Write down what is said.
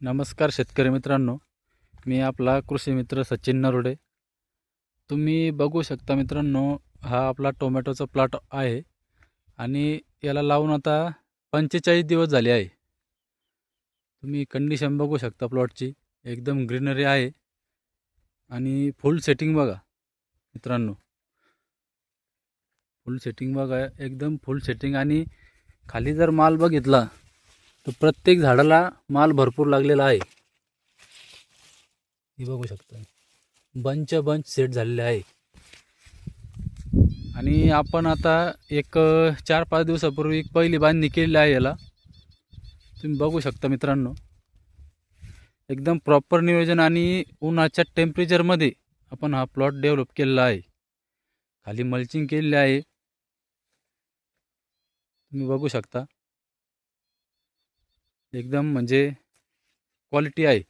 नमस्कार शेतकरी मित्रांनो, मी आपला कृषी मित्र सचिन नरोडे. तुम्ही बघू शकता मित्रांनो, हा आपला टोमॅटोचा प्लॉट आहे आणि याला लावून आता 45 दिवस झाले आहे. तुम्ही कंडिशन बघू शकता प्लॉटची, एकदम ग्रीनरी आहे आणि फुल सेटिंग बघा मित्रांनो, फुल सेटिंग बघा, एकदम फुल सेटिंग. आणि खाली जर माल बघितला तर प्रत्येक झाडाला माल भरपूर लागलेला आहे. हे बघू शकता, बंच सेट झालेले आहे. आणि आपण आता एक 4-5 दिवसापूर्वी पहिली बांधणी केलेली आहे याला. तुम्ही बघू शकता मित्रांनो, एकदम प्रॉपर नियोजन आणि उन्हाच्या टेम्परेचरमध्ये आपण हा प्लॉट डेव्हलप केलेला आहे. खाली मल्चिंग केलेली आहे, तुम्ही बघू शकता. एकदम म्हणजे क्वालिटी आहे.